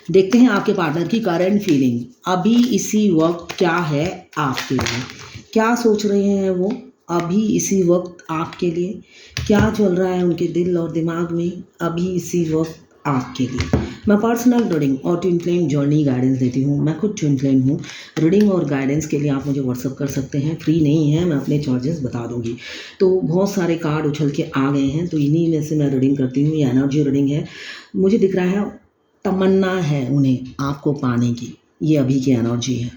देखते हैं आपके पार्टनर की करंट फीलिंग अभी इसी वक्त क्या है आपके लिए। क्या सोच रहे हैं वो अभी इसी वक्त आपके लिए, क्या चल रहा है उनके दिल और दिमाग में अभी इसी वक्त आपके लिए। मैं पर्सनल रीडिंग और ट्विन फ्लेम जर्नी गाइडेंस देती हूँ। मैं खुद ट्विन फ्लेम हूँ। रीडिंग और गाइडेंस के लिए आप मुझे व्हाट्सअप कर सकते हैं, फ्री नहीं है, मैं अपने चार्जेस बता दूँगी। तो बहुत सारे कार्ड उछल के आ गए हैं, तो इन्हीं में से मैं रीडिंग करती हूँ। ये एनर्जी रीडिंग है। मुझे दिख रहा है तमन्ना है उन्हें आपको पाने की, ये अभी की एनर्जी है।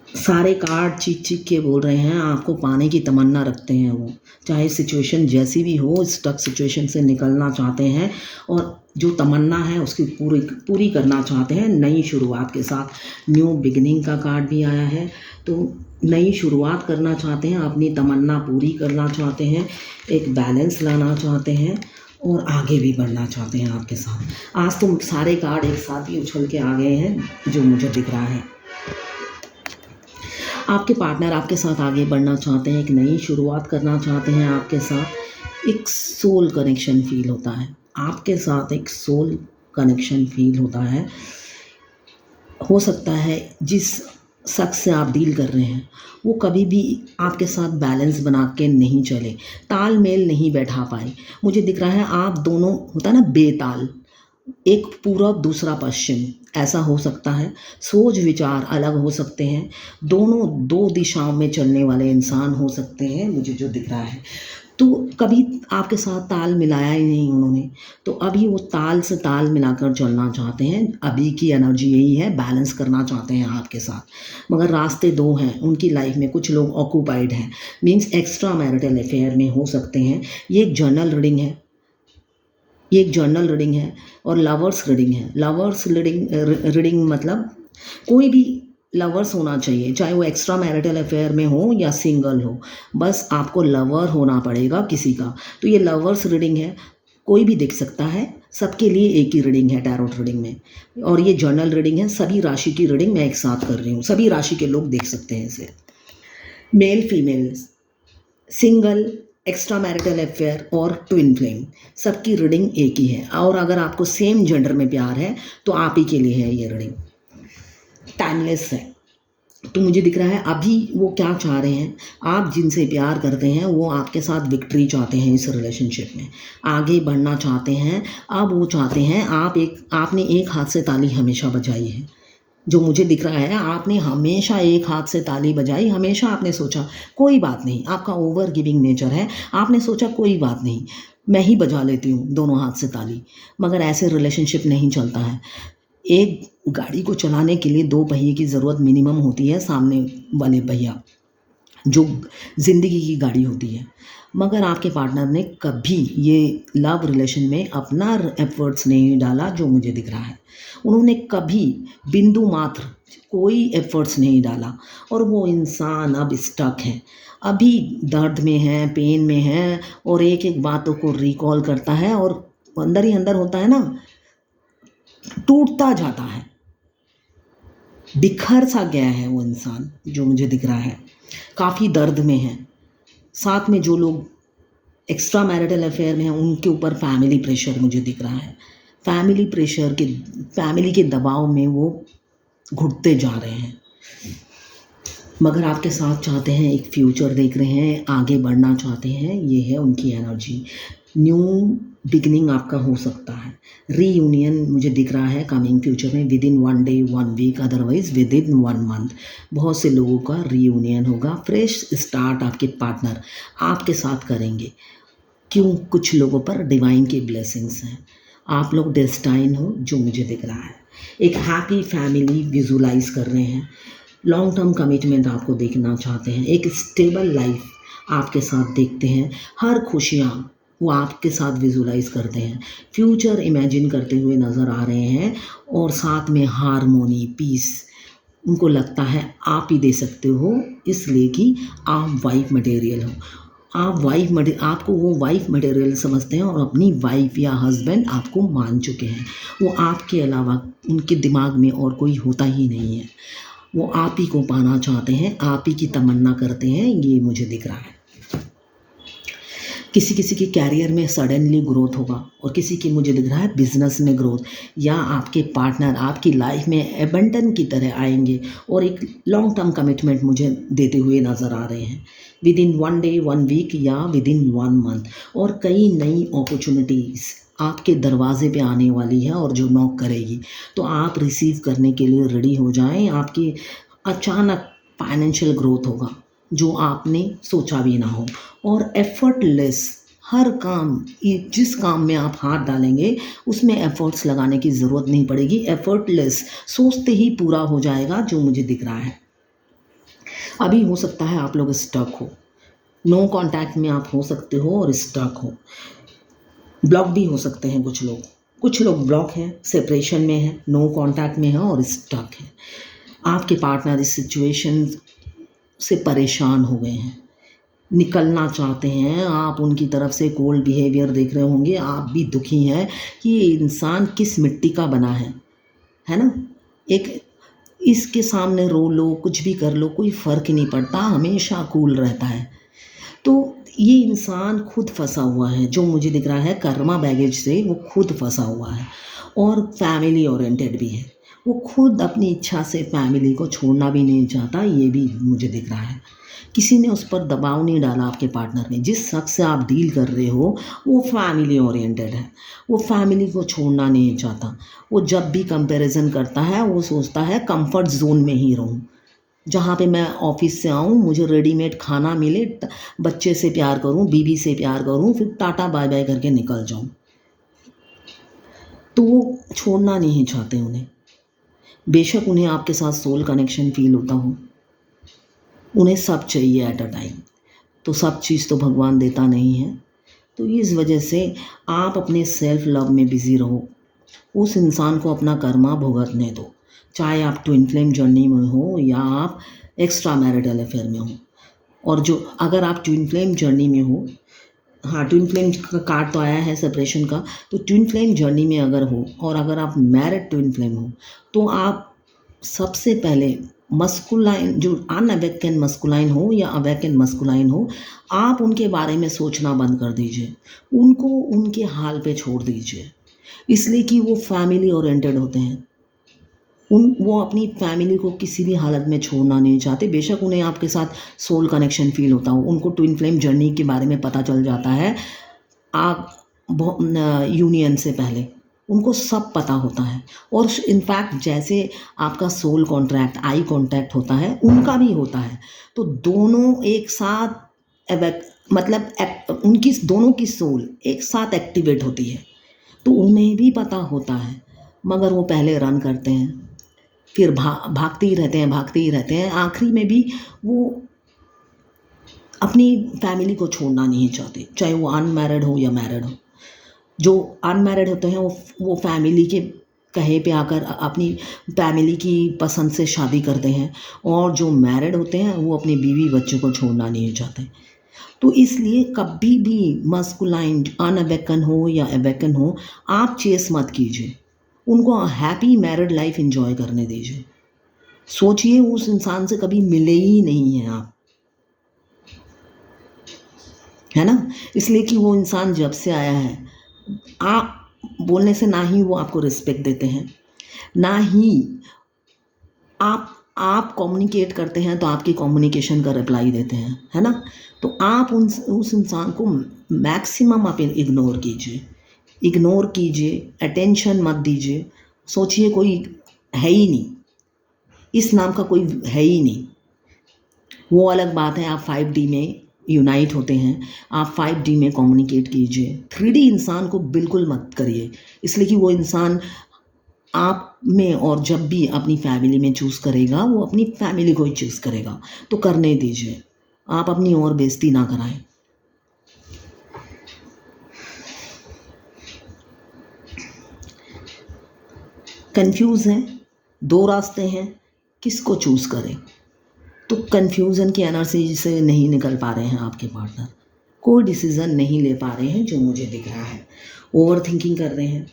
सारे कार्ड चीख चीख के बोल रहे हैं आपको पाने की तमन्ना रखते हैं वो, चाहे सिचुएशन जैसी भी हो, स्टक सिचुएशन से निकलना चाहते हैं और जो तमन्ना है उसकी पूरी करना चाहते हैं नई शुरुआत के साथ। न्यू बिगिनिंग का कार्ड भी आया है, तो नई शुरुआत करना चाहते हैं, अपनी तमन्ना पूरी करना चाहते हैं, एक बैलेंस लाना चाहते हैं और आगे भी बढ़ना चाहते हैं आपके साथ। आज तो सारे कार्ड एक साथ ही उछल के आ गए हैं जो मुझे दिख रहा है। आपके पार्टनर आपके साथ आगे बढ़ना चाहते हैं, एक नई शुरुआत करना चाहते हैं आपके साथ। एक सोल कनेक्शन फील होता है आपके साथ, एक सोल कनेक्शन फील होता है। हो सकता है जिस शख्स से आप डील कर रहे हैं वो कभी भी आपके साथ बैलेंस बना के नहीं चले, तालमेल नहीं बैठा पाए। मुझे दिख रहा है आप दोनों, होता है ना बेताल, एक पूरब दूसरा पश्चिम, ऐसा हो सकता है। सोच विचार अलग हो सकते हैं, दोनों दो दिशाओं में चलने वाले इंसान हो सकते हैं, मुझे जो दिख रहा है। तो कभी आपके साथ ताल मिलाया ही नहीं उन्होंने, तो अभी वो ताल से ताल मिलाकर चलना चाहते हैं। अभी की एनर्जी यही है, बैलेंस करना चाहते हैं आपके साथ, मगर रास्ते दो हैं उनकी लाइफ में। कुछ लोग ऑक्यूपाइड हैं, मीन्स एक्स्ट्रा मैरिटल अफेयर में हो सकते हैं। ये एक जर्नल रीडिंग है, ये एक जर्नल रीडिंग है और लवर्स रीडिंग है। लवर्स रीडिंग मतलब कोई भी लवर्स होना चाहिए, चाहे वो एक्स्ट्रा मैरिटल अफेयर में हो या सिंगल हो, बस आपको लवर होना पड़ेगा किसी का। तो ये लवर्स रीडिंग है, कोई भी देख सकता है, सबके लिए एक ही रीडिंग है टैरोट रीडिंग में। और ये जर्नल रीडिंग है, सभी राशि की रीडिंग मैं एक साथ कर रही हूँ, सभी राशि के लोग देख सकते हैं इसे। Male female, single, extra marital affair और ट्विन फ्लेम, सबकी रीडिंग एक ही है। और अगर आपको सेम जेंडर में प्यार है तो आप ही के लिए है ये रीडिंग, टाइमलेस है। तो मुझे दिख रहा है अभी वो क्या चाह रहे हैं, आप जिनसे प्यार करते हैं वो आपके साथ विक्ट्री चाहते हैं, इस रिलेशनशिप में आगे बढ़ना चाहते हैं। अब वो चाहते हैं आपने एक हाथ से ताली हमेशा बजाई है, जो मुझे दिख रहा है आपने हमेशा एक हाथ से ताली बजाई। हमेशा आपने सोचा कोई बात नहीं, आपका ओवर गिविंग नेचर है, आपने सोचा कोई बात नहीं, मैं ही बजा लेती हूँ दोनों हाथ से ताली। मगर ऐसे रिलेशनशिप नहीं चलता है। एक गाड़ी को चलाने के लिए दो पहिए की ज़रूरत मिनिमम होती है, सामने वाले भैया जो ज़िंदगी की गाड़ी होती है। मगर आपके पार्टनर ने कभी ये लव रिलेशन में अपना एफर्ट्स नहीं डाला, जो मुझे दिख रहा है। उन्होंने कभी बिंदु मात्र कोई एफर्ट्स नहीं डाला और वो इंसान अब स्टक है, अभी दर्द में है, पेन में है और एक एक बातों को रिकॉल करता है और अंदर ही अंदर होता है ना, टूटता जाता है, बिखर सा गया है वो इंसान, जो मुझे दिख रहा है काफ़ी दर्द में है। साथ में जो लोग एक्स्ट्रा मैरिटल अफेयर में हैं उनके ऊपर फैमिली प्रेशर मुझे दिख रहा है। फैमिली के दबाव में वो घुटते जा रहे हैं। मगर आपके साथ चाहते हैं, एक फ्यूचर देख रहे हैं, आगे बढ़ना चाहते हैं, ये है उनकी एनर्जी। न्यू बिगिनिंग आपका हो सकता है, रीयूनियन मुझे दिख रहा है कमिंग फ्यूचर में, within 1 day 1 week, otherwise within 1 month. बहुत से लोगों का रीयूनियन होगा, फ्रेश स्टार्ट आपके पार्टनर आपके साथ करेंगे। क्यों, कुछ लोगों पर डिवाइन की ब्लेसिंग्स हैं, आप लोग डेस्टाइन हो, जो मुझे दिख रहा है। एक हैप्पी फैमिली विजुलाइज कर रहे हैं, लॉन्ग टर्म कमिटमेंट आपको देखना चाहते हैं, एक स्टेबल लाइफ आपके साथ देखते हैं, हर खुशियाँ वो आपके साथ विजुलाइज करते हैं, फ्यूचर इमेजिन करते हुए नज़र आ रहे हैं और साथ में हारमोनी, पीस उनको लगता है आप ही दे सकते हो, इसलिए कि आप वाइफ मटेरियल हो। आपको वो वाइफ मटेरियल समझते हैं और अपनी वाइफ या हस्बैंड आपको मान चुके हैं। वो आपके अलावा उनके दिमाग में और कोई होता ही नहीं है, वो आप ही को पाना चाहते हैं, आप ही की तमन्ना करते हैं, ये मुझे दिख रहा है। किसी किसी के कैरियर में सडनली ग्रोथ होगा और किसी की मुझे दिख रहा है बिजनेस में ग्रोथ, या आपके पार्टनर आपकी लाइफ में एबंडन की तरह आएंगे और एक लॉन्ग टर्म कमिटमेंट मुझे देते हुए नज़र आ रहे हैं विद इन 1 डे 1 वीक या विद इन 1 मंथ। और कई नई अपॉर्चुनिटीज़ आपके दरवाजे पे आने वाली है और जो नॉक करेगी, तो आप रिसीव करने के लिए रेडी हो जाएं। आपकी अचानक फाइनेंशियल ग्रोथ होगा जो आपने सोचा भी ना हो, और एफर्टलेस हर काम, जिस काम में आप हाथ डालेंगे उसमें एफर्ट्स लगाने की ज़रूरत नहीं पड़ेगी। एफर्टलेस सोचते ही पूरा हो जाएगा जो मुझे दिख रहा है। अभी हो सकता है आप लोग स्टक हो, नो कांटेक्ट में आप हो सकते हो और स्टक हो, ब्लॉक भी हो सकते हैं कुछ लोग ब्लॉक हैं, सेपरेशन में हैं, नो कांटेक्ट में हैं और स्टक हैं। आपके पार्टनर इस सिचुएशन से परेशान हो गए हैं, निकलना चाहते हैं, आप उनकी तरफ से कोल्ड बिहेवियर देख रहे होंगे, आप भी दुखी हैं कि ये इंसान किस मिट्टी का बना है ना। एक इसके सामने रो लो, कुछ भी कर लो, कोई फ़र्क नहीं पड़ता, हमेशा कूल रहता है। तो ये इंसान खुद फंसा हुआ है, जो मुझे दिख रहा है कर्मा बैगेज से वो खुद फंसा हुआ है और फैमिली ओरिएंटेड भी है। वो खुद अपनी इच्छा से फैमिली को छोड़ना भी नहीं चाहता, ये भी मुझे दिख रहा है। किसी ने उस पर दबाव नहीं डाला आपके पार्टनर ने। जिस शख्स से आप डील कर रहे हो वो फैमिली ओरिएंटेड है, वो फैमिली को छोड़ना नहीं चाहता। वो जब भी कंपैरिजन करता है वो सोचता है कंफर्ट जोन में ही रहूं, जहाँ पे मैं ऑफिस से आऊँ, मुझे रेडीमेड खाना मिले, बच्चे से प्यार करूँ, बीवी से प्यार करूँ, फिर टाटा बाय बाय करके निकल जाऊँ। तो वो छोड़ना नहीं चाहते उन्हें, बेशक उन्हें आपके साथ सोल कनेक्शन फील होता हो, उन्हें सब चाहिए एट अ टाइम। तो सब चीज़ तो भगवान देता नहीं है। तो इस वजह से आप अपने सेल्फ लव में बिज़ी रहो, उस इंसान को अपना कर्मा भुगतने दो, चाहे आप ट्विन फ्लेम जर्नी में हो या आप एक्स्ट्रा मैरिटल अफेयर में हो। और जो अगर आप ट्विन फ्लेम जर्नी में हो, हाँ ट्विन फ्लेम का कार्ड तो आया है सेपरेशन का, तो ट्विन फ्लेम जर्नी में अगर हो और अगर आप मैरिड ट्विन फ्लेम हो, तो आप सबसे पहले मस्कुलाइन, जो अनअवेकन मस्कुलाइन हो या अवेकन मस्कुलाइन हो, आप उनके बारे में सोचना बंद कर दीजिए, उनको उनके हाल पे छोड़ दीजिए, इसलिए कि वो फैमिली ओरिएंटेड होते हैं। वो अपनी फैमिली को किसी भी हालत में छोड़ना नहीं चाहते, बेशक उन्हें आपके साथ सोल कनेक्शन फील होता हो, उनको ट्विन फ्लेम जर्नी के बारे में पता चल जाता है आप यूनियन से पहले, उनको सब पता होता है। और इनफैक्ट जैसे आपका सोल कॉन्ट्रैक्ट, आई कॉन्टैक्ट होता है, उनका भी होता है। तो दोनों एक साथ मतलब उनकी दोनों की सोल एक साथ एक्टिवेट होती है, तो उन्हें भी पता होता है, मगर वो पहले रन करते हैं, फिर भागते ही रहते हैं। आखिरी में भी वो अपनी फैमिली को छोड़ना नहीं चाहते, चाहे वो अनमैरिड हो या मैरिड हो। जो अनमैरिड होते हैं वो फैमिली के कहे पे आकर अपनी फैमिली की पसंद से शादी करते हैं, और जो मैरिड होते हैं वो अपनी बीवी बच्चों को छोड़ना नहीं चाहते। तो इसलिए कभी भी मस्कुलाइन अनअवेकन हो या अवेकन हो, आप चेस मत कीजिए, उनको हैप्पी मैरिड लाइफ एंजॉय करने दीजिए। सोचिए उस इंसान से कभी मिले ही नहीं हैं आप, है ना, इसलिए कि वो इंसान जब से आया है, आप बोलने से ना ही वो आपको रिस्पेक्ट देते हैं, ना ही आप कम्युनिकेट करते हैं तो आपकी कम्युनिकेशन का रिप्लाई देते हैं, है ना। तो आप उस इंसान को मैक्सिमम आप इग्नोर कीजिए, अटेंशन मत दीजिए। सोचिए कोई है ही नहीं, इस नाम का कोई है ही नहीं। वो अलग बात है, आप 5D में यूनाइट होते हैं, आप 5D में कम्युनिकेट कीजिए। 3D इंसान को बिल्कुल मत करिए, इसलिए कि वो इंसान आप में और जब भी अपनी फैमिली में चूज़ करेगा, वो अपनी फैमिली को ही चूज़ करेगा, तो करने दीजिए, आप अपनी और बेइज्जती ना कराएं। कंफ्यूज हैं, 2 रास्ते हैं, किसको चूज़ करें। तो कन्फ्यूज़न की एनर्जी से नहीं निकल पा रहे हैं आपके पार्टनर, कोई डिसीज़न नहीं ले पा रहे हैं जो मुझे दिख रहा है, ओवर थिंकिंग कर रहे हैं,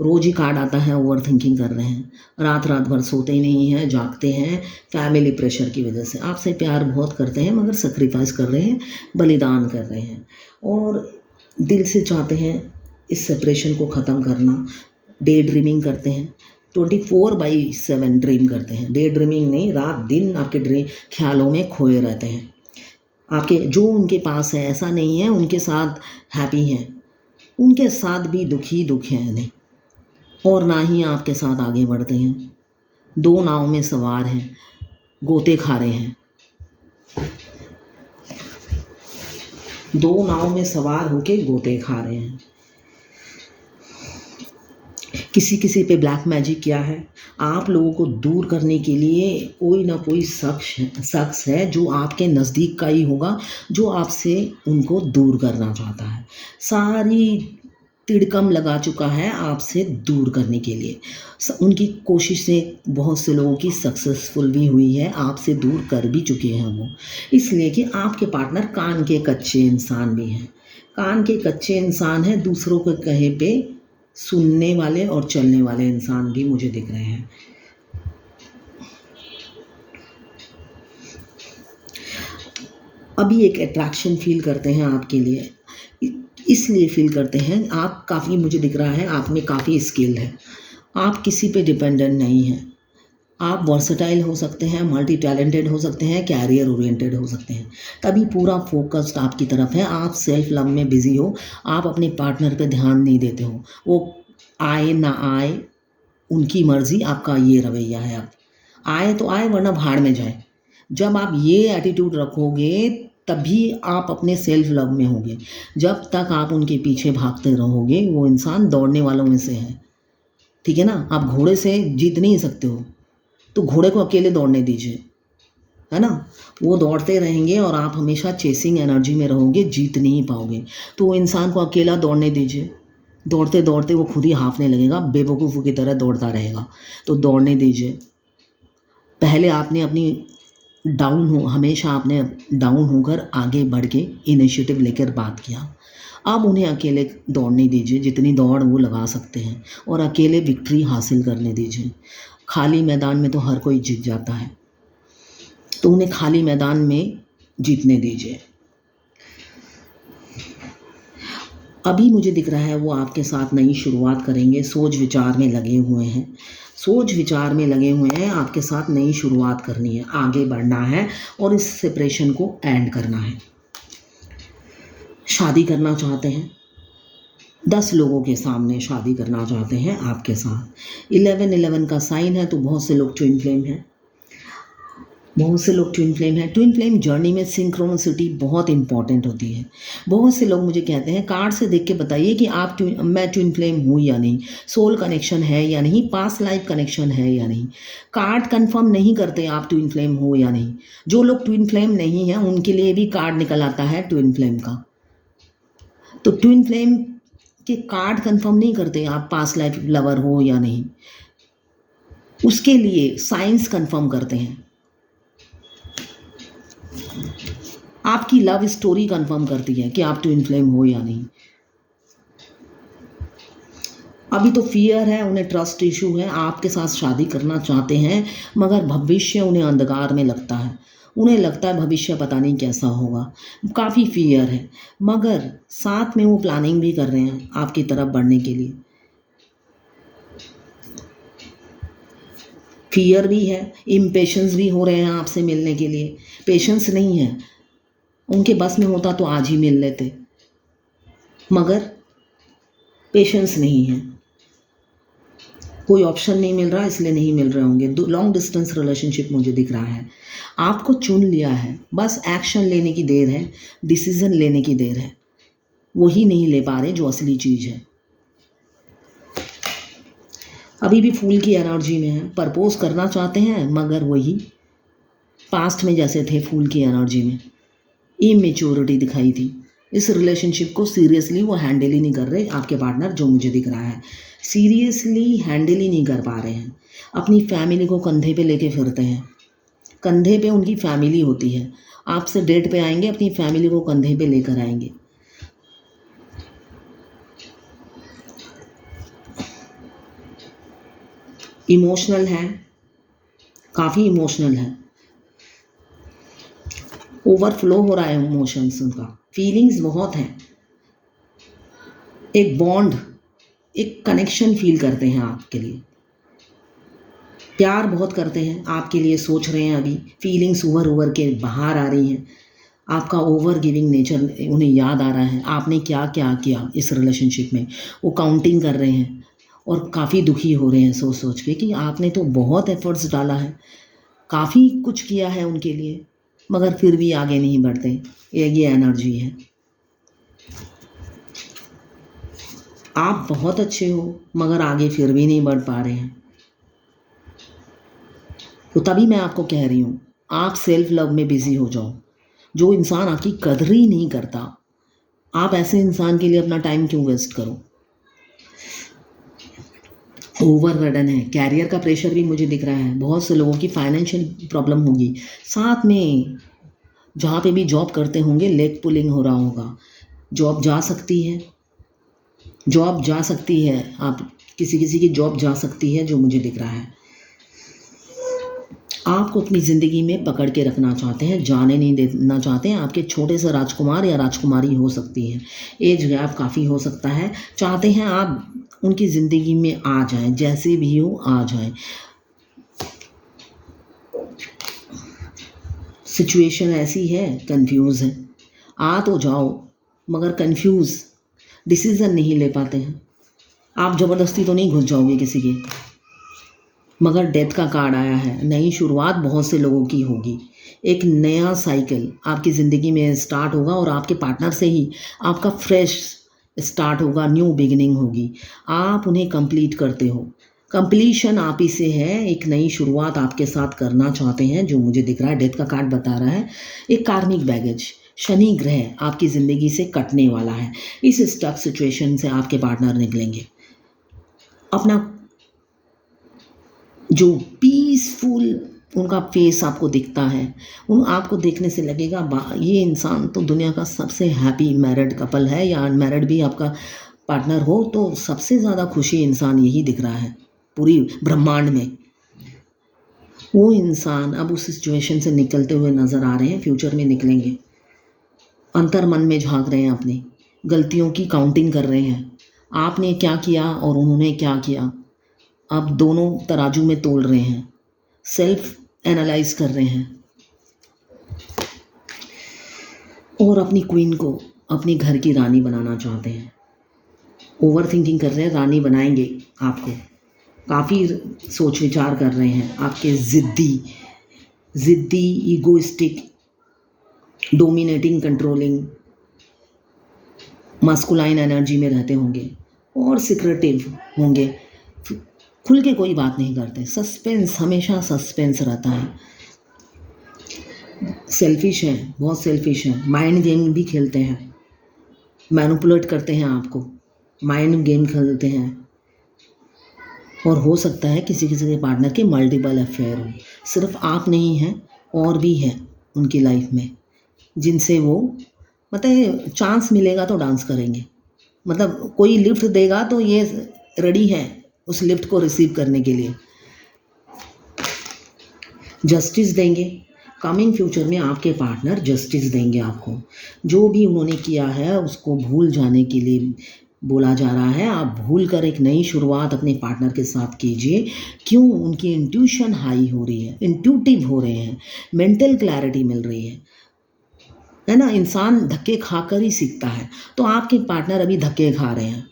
रोज़ ही कार्ड आता है ओवर थिंकिंग कर रहे हैं, रात रात भर सोते ही नहीं हैं, जागते हैं फैमिली प्रेशर की वजह से। आपसे प्यार बहुत करते हैं मगर सेक्रीफाइस कर रहे हैं, बलिदान कर रहे हैं और दिल से चाहते हैं इस सेपरेशन को ख़त्म करना। डे ड्रीमिंग करते हैं, 24/7 ड्रीम करते हैं। डे ड्रीमिंग नहीं, रात दिन आपके ड्रीम ख्यालों में खोए रहते हैं। आपके जो उनके पास है ऐसा नहीं है उनके साथ हैप्पी हैं, उनके साथ भी दुखी दुख है नहीं, और ना ही आपके साथ आगे बढ़ते हैं। दो नाव में सवार हैं, गोते खा रहे हैं। दो नाव में सवार होके गोते खा रहे हैं। किसी किसी पे ब्लैक मैजिक किया है। आप लोगों को दूर करने के लिए कोई ना कोई शख्स है जो आपके नज़दीक का ही होगा, जो आपसे उनको दूर करना चाहता है। सारी तिड़कम लगा चुका है आपसे दूर करने के लिए। उनकी कोशिशें बहुत से लोगों की सक्सेसफुल भी हुई है, आपसे दूर कर भी चुके हैं वो। इसलिए कि आपके पार्टनर कान के कच्चे इंसान भी हैं। कान के कच्चे इंसान हैं, दूसरों के कहे पे सुनने वाले और चलने वाले इंसान भी मुझे दिख रहे हैं। अभी एक अट्रैक्शन फील करते हैं आपके लिए, इसलिए फील करते हैं आप काफ़ी, मुझे दिख रहा है आप में काफ़ी स्किल है, आप किसी पे डिपेंडेंट नहीं हैं। आप वर्सटाइल हो सकते हैं, मल्टी टैलेंटेड हो सकते हैं, कैरियर ओरिएंटेड हो सकते हैं, तभी पूरा फोकस्ड आपकी तरफ है। आप सेल्फ लव में बिजी हो, आप अपने पार्टनर पे ध्यान नहीं देते हो। वो आए ना आए उनकी मर्ज़ी, आपका ये रवैया है। आप आए तो आए वरना भाड़ में जाए। जब आप ये एटीट्यूड रखोगे तभी आप अपने सेल्फ लव में होंगे। जब तक आप उनके पीछे भागते रहोगे, वो इंसान दौड़ने वालों में से है, ठीक है ना। आप घोड़े से जीत नहीं सकते हो, तो घोड़े को अकेले दौड़ने दीजिए, है ना। वो दौड़ते रहेंगे और आप हमेशा चेसिंग एनर्जी में रहोगे, जीत नहीं पाओगे। तो वो इंसान को अकेला दौड़ने दीजिए, दौड़ते दौड़ते वो खुद ही हाँफने लगेगा, बेवकूफ़ों की तरह दौड़ता रहेगा। तो दौड़ने दीजिए। पहले आपने अपनी हमेशा आपने डाउन होकर आगे बढ़ के इनिशिएटिव लेकर बात किया। अब उन्हें अकेले दौड़ने दीजिए जितनी दौड़ वो लगा सकते हैं, और अकेले विक्ट्री हासिल करने दीजिए। खाली मैदान में तो हर कोई जीत जाता है, तो उन्हें खाली मैदान में जीतने दीजिए। अभी मुझे दिख रहा है वो आपके साथ नई शुरुआत करेंगे, सोच विचार में लगे हुए हैं, सोच विचार में लगे हुए हैं। आपके साथ नई शुरुआत करनी है, आगे बढ़ना है और इस सेपरेशन को एंड करना है। शादी करना चाहते हैं, 10 लोगों के सामने शादी करना चाहते हैं आपके साथ। 11 का साइन है, तो बहुत से लोग ट्विन फ्लेम हैं, बहुत से लोग ट्विन फ्लेम हैं। ट्विन फ्लेम जर्नी में सिंक्रोनिसिटी बहुत इंपॉर्टेंट होती है। बहुत से लोग मुझे कहते हैं कार्ड से देख के बताइए कि मैं ट्विन फ्लेम हूँ या नहीं, सोल कनेक्शन है या नहीं, पास्ट लाइफ कनेक्शन है या नहीं। कार्ड कंफर्म नहीं करते आप ट्विन फ्लेम हो या नहीं। जो लोग ट्विन फ्लेम नहीं हैं उनके लिए भी कार्ड निकल आता है ट्विन फ्लेम का। तो ट्विन फ्लेम के कार्ड कंफर्म नहीं करते आप पास्ट लाइफ लवर हो या नहीं, उसके लिए साइंस कंफर्म करते हैं। आपकी लव स्टोरी कंफर्म करती है कि आप ट्विन फ्लेम हो या नहीं। अभी तो फियर है, उन्हें ट्रस्ट इशू है, आपके साथ शादी करना चाहते हैं मगर भविष्य उन्हें अंधकार में लगता है। उन्हें लगता है भविष्य पता नहीं कैसा होगा, काफ़ी फियर है, मगर साथ में वो प्लानिंग भी कर रहे हैं आपकी तरफ बढ़ने के लिए। फियर भी है, इम्पेशेंस भी हो रहे हैं आपसे मिलने के लिए। पेशेंस नहीं है, उनके बस में होता तो आज ही मिल लेते, मगर पेशेंस नहीं है, कोई ऑप्शन नहीं मिल रहा इसलिए नहीं मिल रहे होंगे। लॉन्ग डिस्टेंस रिलेशनशिप मुझे दिख रहा है, आपको चुन लिया है, बस एक्शन लेने की देर है, डिसीजन लेने की देर है। वही नहीं ले पा रहे जो असली चीज़ है। अभी भी फूल की एनर्जी में है, प्रपोज करना चाहते हैं मगर वही पास्ट में जैसे थे फूल की एनर्जी में, इमेच्योरिटी दिखाई थी। इस रिलेशनशिप को सीरियसली वो हैंडल ही नहीं कर रहे आपके पार्टनर, जो मुझे दिख रहा है सीरियसली हैंडल ही नहीं कर पा रहे हैं। अपनी फैमिली को कंधे पे लेके फिरते हैं, कंधे पे उनकी फैमिली होती है। आपसे डेट पे आएंगे, अपनी फैमिली को कंधे पे लेकर आएंगे। इमोशनल है, काफ़ी इमोशनल है, ओवरफ्लो हो रहा है इमोशंस उनका, फीलिंग्स बहुत हैं, एक बॉन्ड, एक कनेक्शन फील करते हैं आपके लिए, प्यार बहुत करते हैं आपके लिए, सोच रहे हैं अभी, फीलिंग्स उभर के बाहर आ रही हैं, आपका ओवर गिविंग नेचर उन्हें याद आ रहा है, आपने क्या क्या किया इस रिलेशनशिप में, वो काउंटिंग कर रहे हैं और काफ़ी दुखी हो रहे हैं सोच सोच के कि आपने तो बहुत एफर्ट्स डाला है, काफ़ी कुछ किया है उनके लिए, मगर फिर भी आगे नहीं बढ़ते। ये एनर्जी है। आप बहुत अच्छे हो मगर आगे फिर भी नहीं बढ़ पा रहे हैं। तो तभी मैं आपको कह रही हूँ, आप सेल्फ लव में बिजी हो जाओ। जो इंसान आपकी कदर ही नहीं करता, आप ऐसे इंसान के लिए अपना टाइम क्यों वेस्ट करो। ओवरबर्डन है, कैरियर का प्रेशर भी मुझे दिख रहा है, बहुत से लोगों की फाइनेंशियल प्रॉब्लम होगी, साथ में जहाँ पे भी जॉब करते होंगे लेग पुलिंग हो रहा होगा। जॉब जा सकती है, जॉब जा सकती है, आप किसी किसी की जॉब जा सकती है, जो मुझे दिख रहा है। आपको अपनी ज़िंदगी में पकड़ के रखना चाहते हैं, जाने नहीं देना चाहते हैं। आपके छोटे से राजकुमार या राजकुमारी हो सकती हैं, एज गैप काफ़ी हो सकता है, चाहते हैं आप उनकी ज़िंदगी में आ जाएं, जैसे भी हो आ जाएं। सिचुएशन ऐसी है, कंफ्यूज है, आ तो जाओ मगर कंफ्यूज, डिसीज़न नहीं ले पाते हैं। आप ज़बरदस्ती तो नहीं घुस जाओगे किसी के, मगर डेथ का कार्ड आया है। नई शुरुआत बहुत से लोगों की होगी, एक नया साइकिल आपकी ज़िंदगी में स्टार्ट होगा और आपके पार्टनर से ही आपका फ्रेश स्टार्ट होगा, न्यू बिगिनिंग होगी। आप उन्हें कंप्लीट करते हो, कंप्लीशन आप ही से है। एक नई शुरुआत आपके साथ करना चाहते हैं, जो मुझे दिख रहा है, डेथ का कार्ड बता रहा है। एक कार्मिक बैगेज, शनि ग्रह आपकी ज़िंदगी से कटने वाला है। इस स्टक सिचुएशन से आपके पार्टनर निकलेंगे, अपना जो पीसफुल उनका फेस आपको दिखता है, उन आपको देखने से लगेगा ये इंसान तो दुनिया का सबसे हैप्पी मैरिड कपल है, या अनमैरिड भी आपका पार्टनर हो तो सबसे ज़्यादा खुशी इंसान यही दिख रहा है पूरी ब्रह्मांड में। वो इंसान अब उस सिचुएशन से निकलते हुए नज़र आ रहे हैं, फ्यूचर में निकलेंगे। अंतर मन में झांक रहे हैं, अपनी गलतियों की काउंटिंग कर रहे हैं, आपने क्या किया और उन्होंने क्या किया। अब दोनों तराजू में तोल रहे हैं, सेल्फ एनालाइज कर रहे हैं और अपनी क्वीन को अपनी घर की रानी बनाना चाहते हैं। ओवर थिंकिंग कर रहे हैं, रानी बनाएंगे आपको, काफ़ी सोच विचार कर रहे हैं। आपके ज़िद्दी egoistic, dominating, controlling, masculine energy में रहते होंगे और सिक्रेटिव होंगे, खुल के कोई बात नहीं करते, सस्पेंस, हमेशा सस्पेंस रहता है। सेल्फिश हैं, बहुत सेल्फिश हैं, माइंड गेम भी खेलते हैं, मैनिपुलेट करते हैं आपको, माइंड गेम खेलते हैं। और हो सकता है किसी किसी के पार्टनर के मल्टीपल अफेयर हो, सिर्फ आप नहीं हैं, और भी हैं उनकी लाइफ में, जिनसे वो मतलब चांस मिलेगा तो डांस करेंगे, मतलब कोई लिफ्ट देगा तो ये रेडी है उस लिफ्ट को रिसीव करने के लिए। जस्टिस देंगे, कमिंग फ्यूचर में आपके पार्टनर जस्टिस देंगे आपको। जो भी उन्होंने किया है उसको भूल जाने के लिए बोला जा रहा है, आप भूल कर एक नई शुरुआत अपने पार्टनर के साथ कीजिए। क्यों? उनकी इंट्यूशन हाई हो रही है, इंट्यूटिव हो रहे हैं, मेंटल क्लैरिटी मिल रही है ना। इंसान धक्के खाकर ही सीखता है, तो आपके पार्टनर अभी धक्के खा रहे हैं,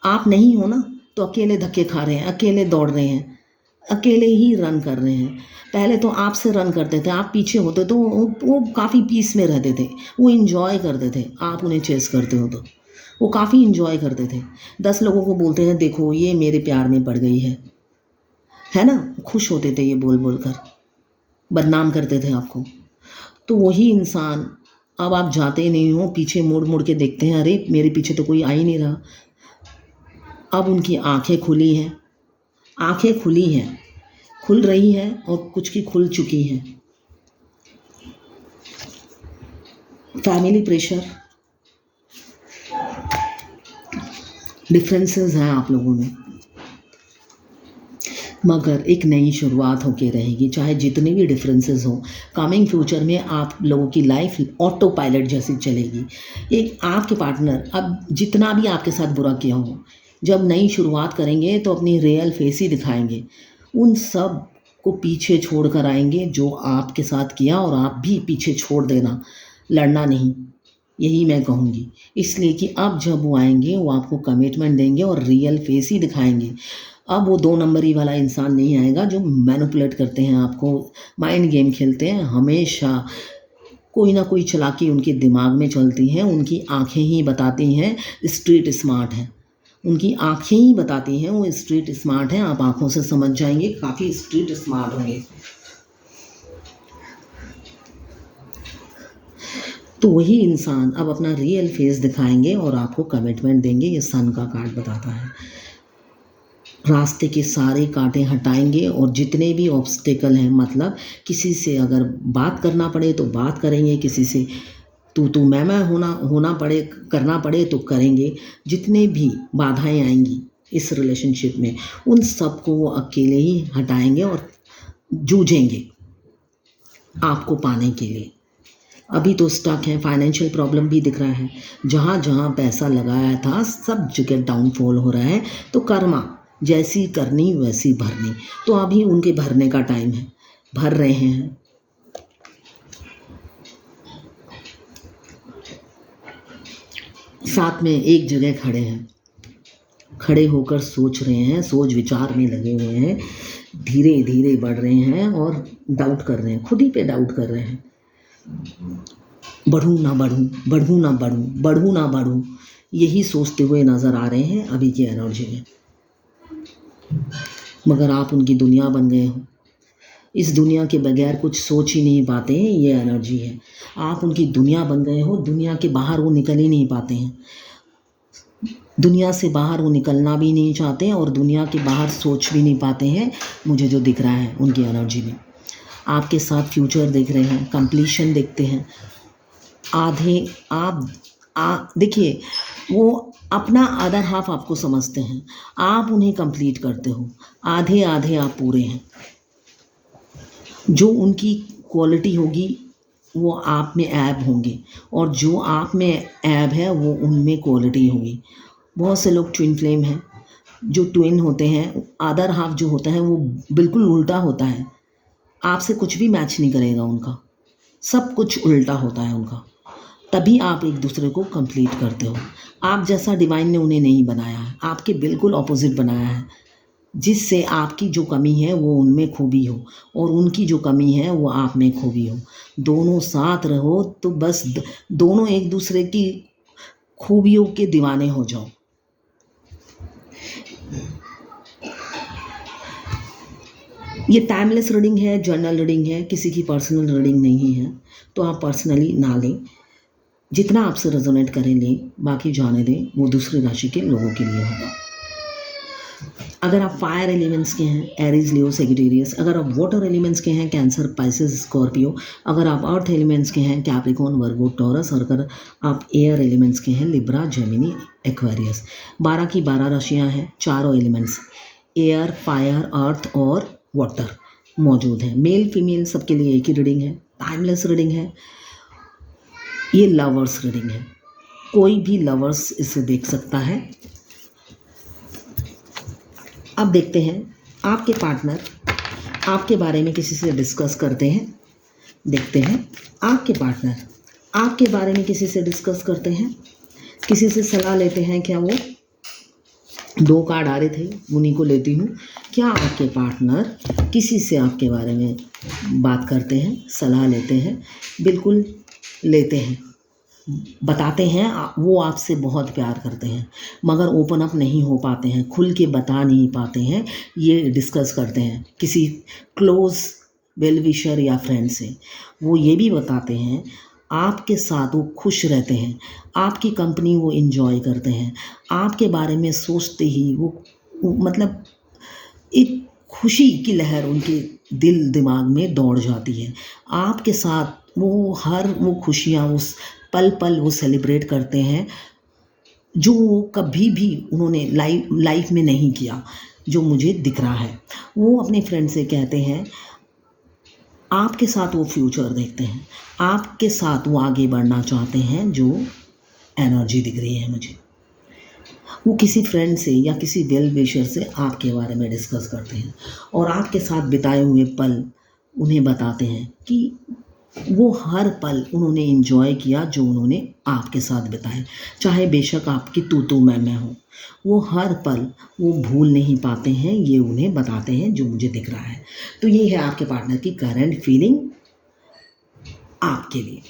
आप नहीं हो ना, तो अकेले धक्के खा रहे हैं, अकेले दौड़ रहे हैं, अकेले ही रन कर रहे हैं। पहले तो आपसे रन करते थे, आप पीछे होते तो वो काफ़ी पीस में रहते थे, वो इन्जॉय करते थे, आप उन्हें चेस करते हो तो वो काफ़ी इन्जॉय करते थे। 10 लोगों को बोलते हैं देखो ये मेरे प्यार में पड़ गई है ना, खुश होते थे ये बोल बोल कर, बदनाम करते थे आपको। तो वही इंसान अब आप जाते नहीं हो, पीछे मुड़ मुड़ के देखते हैं, अरे मेरे पीछे तो कोई आ ही नहीं रहा। अब उनकी आंखें खुली हैं, आंखें खुली हैं, खुल रही हैं और कुछ की खुल चुकी हैं। फैमिली प्रेशर, डिफरेंसेस हैं आप लोगों में, मगर एक नई शुरुआत होके रहेगी, चाहे जितने भी डिफरेंसेस हों। कमिंग फ्यूचर में आप लोगों की लाइफ ऑटो पायलट जैसी चलेगी। एक आपके पार्टनर अब जितना भी आपके साथ बुरा किया हो, जब नई शुरुआत करेंगे तो अपनी रियल फेस ही दिखाएंगे। उन सब को पीछे छोड़ कर आएंगे जो आपके साथ किया, और आप भी पीछे छोड़ देना, लड़ना नहीं, यही मैं कहूँगी। इसलिए कि अब जब वो आएंगे वो आपको कमिटमेंट देंगे और रियल फेस ही दिखाएंगे। अब वो दो नंबरी वाला इंसान नहीं आएगा जो मैनिपुलेट करते हैं आपको, माइंड गेम खेलते हैं। हमेशा कोई ना कोई चालाकी उनके दिमाग में चलती है। उनकी आंखें ही बताती हैं स्ट्रीट स्मार्ट है, उनकी आंखें ही बताती हैं वो स्ट्रीट स्मार्ट हैं। आप आंखों से समझ जाएंगे, काफ़ी स्ट्रीट स्मार्ट होंगे। तो वही इंसान अब अपना रियल फेस दिखाएंगे और आपको कमिटमेंट देंगे। ये सन का कार्ड बताता है। रास्ते के सारे कांटे हटाएंगे और जितने भी ऑब्स्टेकल हैं, मतलब किसी से अगर बात करना पड़े तो बात करेंगे, किसी से तू मैं होना पड़े, करना पड़े तो करेंगे। जितने भी बाधाएं आएंगी इस रिलेशनशिप में, उन सब को वो अकेले ही हटाएंगे और जूझेंगे आपको पाने के लिए। अभी तो स्टक है, फाइनेंशियल प्रॉब्लम भी दिख रहा है। जहाँ जहाँ पैसा लगाया था सब जगह डाउनफॉल हो रहा है। तो कर्मा जैसी करनी वैसी भरनी, तो अभी उनके भरने का टाइम है, भर रहे हैं। साथ में एक जगह खड़े हैं, खड़े होकर सोच रहे हैं, सोच विचार में लगे हुए हैं, धीरे धीरे बढ़ रहे हैं और डाउट कर रहे हैं, खुद ही पे डाउट कर रहे हैं। बढ़ूँ ना बढ़ूँ, बढ़ूँ ना बढ़ूँ, बढ़ूँ ना बढ़ूँ, यही सोचते हुए नज़र आ रहे हैं अभी की एनर्जी में। मगर आप उनकी दुनिया बन गए हो। इस दुनिया के बगैर कुछ सोच ही नहीं पाते हैं, ये एनर्जी है। आप उनकी दुनिया बन गए हो, दुनिया के बाहर वो निकल ही नहीं पाते हैं। दुनिया से बाहर वो निकलना भी नहीं चाहते हैं और दुनिया के बाहर सोच भी नहीं पाते हैं। मुझे जो दिख रहा है उनकी एनर्जी में, आपके साथ फ्यूचर देख रहे हैं, कंप्लीशन देखते हैं। आधे आप देखिए, वो अपना अदर हाफ आपको समझते हैं, आप उन्हें कंप्लीट करते हो। आधे आधे आप पूरे हैं। जो उनकी क्वालिटी होगी वो आप में ऐब होंगे, और जो आप में ऐब है वो उनमें क्वालिटी होगी। बहुत से लोग ट्विन फ्लेम हैं। जो ट्विन होते हैं, अदर हाफ जो होता है वो बिल्कुल उल्टा होता है। आपसे कुछ भी मैच नहीं करेगा उनका, सब कुछ उल्टा होता है उनका। तभी आप एक दूसरे को कंप्लीट करते हो। आप जैसा डिवाइन ने उन्हें नहीं बनाया है, आपके बिल्कुल ऑपोजिट बनाया है, जिससे आपकी जो कमी है वो उनमें खूबी हो और उनकी जो कमी है वो आप में खूबी हो। दोनों साथ रहो तो बस दोनों एक दूसरे की खूबियों के दीवाने हो जाओ। ये टाइमलेस रीडिंग है, जर्नल रीडिंग है, किसी की पर्सनल रीडिंग नहीं है, तो आप पर्सनली ना लें। जितना आपसे रेजोनेट करें लें, बाकी जाने दें, वो दूसरी राशि के लोगों के लिए होगा। अगर आप फायर एलिमेंट्स के हैं, एरीज, लियो, सेजिटेरियस। अगर आप वाटर एलिमेंट्स के हैं, कैंसर, पाइसेस, स्कॉर्पियो। अगर आप अर्थ एलिमेंट्स के हैं, कैप्रिकॉर्न, वर्गो, टॉरस। और अगर आप एयर एलिमेंट्स के हैं, लिब्रा, जेमिनी, एक्वेरियस। 12 की 12 राशियाँ हैं, चारों एलिमेंट्स एयर, फायर, अर्थ और वाटर मौजूद हैं। मेल फीमेल सबके लिए एक ही रीडिंग है, टाइमलेस रीडिंग है। ये लवर्स रीडिंग है, कोई भी लवर्स इसे देख सकता है। अब देखते हैं आपके पार्टनर आपके बारे में किसी से डिस्कस करते हैं। देखते हैं आपके पार्टनर आपके बारे में किसी से डिस्कस करते हैं, किसी से सलाह लेते हैं क्या? वो 2 कार्ड आ रहे थे, उन्हीं को लेती हूँ। क्या आपके पार्टनर किसी से आपके बारे में बात करते हैं, सलाह लेते हैं? बिल्कुल लेते हैं, बताते हैं। वो आपसे बहुत प्यार करते हैं मगर ओपन अप नहीं हो पाते हैं, खुल के बता नहीं पाते हैं। ये डिस्कस करते हैं किसी क्लोज वेल विशर या फ्रेंड से। वो ये भी बताते हैं आपके साथ वो खुश रहते हैं, आपकी कंपनी वो एंजॉय करते हैं। आपके बारे में सोचते ही वो मतलब एक खुशी की लहर उनके दिल दिमाग में दौड़ जाती है। आपके साथ वो खुशियाँ उस पल पल वो सेलिब्रेट करते हैं जो वो कभी भी उन्होंने लाइफ में नहीं किया। जो मुझे दिख रहा है। वो अपने फ्रेंड से कहते हैं, आपके साथ वो फ्यूचर देखते हैं, आपके साथ वो आगे बढ़ना चाहते हैं, जो एनर्जी दिख रही है मुझे। वो किसी फ्रेंड से या किसी वेल विशर से आपके बारे में डिस्कस करते हैं और आपके साथ बिताए हुए पल उन्हें बताते हैं कि वो हर पल उन्होंने एंजॉय किया जो उन्होंने आपके साथ बिताए, चाहे बेशक आपकी तू मैं हो। वो हर पल वो भूल नहीं पाते हैं, ये उन्हें बताते हैं जो मुझे दिख रहा है। तो ये है आपके पार्टनर की करंट फीलिंग आपके लिए।